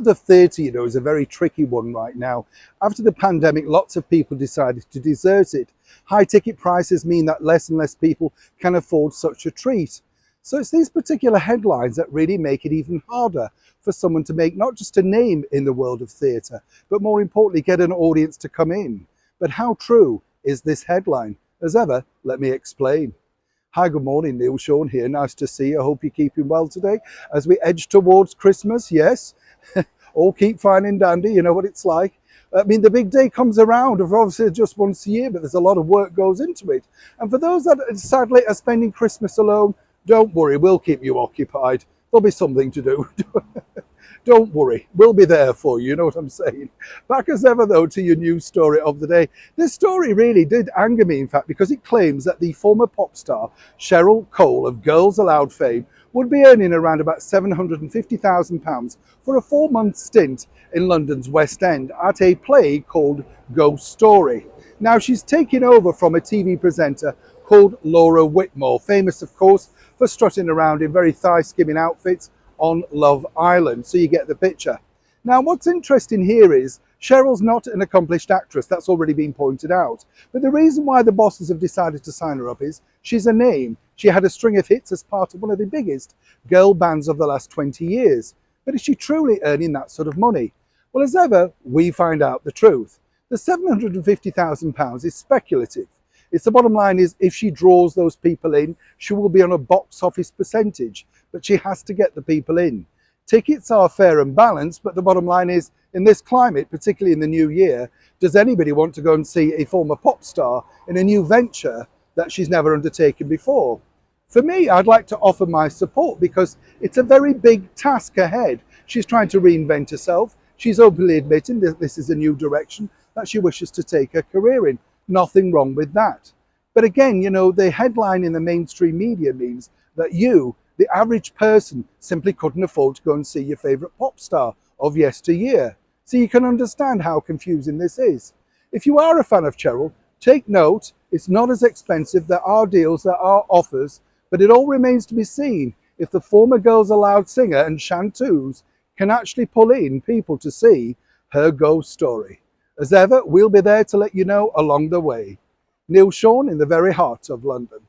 The theatre, is a very tricky one right now. After the pandemic, lots of people decided to desert it. High ticket prices mean that less and less people can afford such a treat. So it's these particular headlines that really make it even harder for someone to make not just a name in the world of theatre, but more importantly, get an audience to come in. But how true is this headline? As ever, let me explain. Hi, good morning, Neil Sean here. Nice to see you. I hope you're keeping well today as we edge towards Christmas. Yes, all keep fine and dandy. You know what it's like. I mean, the big day comes around, obviously just once a year, but there's a lot of work goes into it. And for those that sadly are spending Christmas alone, don't worry, we'll keep you occupied. There'll be something to do. Don't worry, we'll be there for you, you know what I'm saying? Back as ever though to your news story of the day. This story really did anger me, in fact, because it claims that the former pop star Cheryl Cole of Girls Aloud fame would be earning around about £750,000 for a 4-month stint in London's West End at a play called Ghost Story. Now she's taken over from a TV presenter called Laura Whitmore, famous of course for strutting around in very thigh-skimming outfits on Love Island, so you get the picture. Now what's interesting here is Cheryl's not an accomplished actress, that's already been pointed out, but the reason why the bosses have decided to sign her up is she's a name. She had a string of hits as part of one of the biggest girl bands of the last 20 years. But is she truly earning that sort of money? Well, as ever, we find out the truth. The £750,000 is speculative. It's the bottom line is if she draws those people in, she will be on a box office percentage, but she has to get the people in. Tickets are fair and balanced, but the bottom line is in this climate, particularly in the new year, does anybody want to go and see a former pop star in a new venture that she's never undertaken before? For me, I'd like to offer my support because it's a very big task ahead. She's trying to reinvent herself. She's openly admitting that this is a new direction that she wishes to take her career in. Nothing wrong with that. But again, the headline in the mainstream media means that you, the average person, simply couldn't afford to go and see your favourite pop star of yesteryear. So you can understand how confusing this is. If you are a fan of Cheryl, take note, it's not as expensive, there are deals, there are offers, but it all remains to be seen if the former Girls Aloud singer and chanteuse can actually pull in people to see her ghost story. As ever, we'll be there to let you know along the way. Neil Sean in the very heart of London.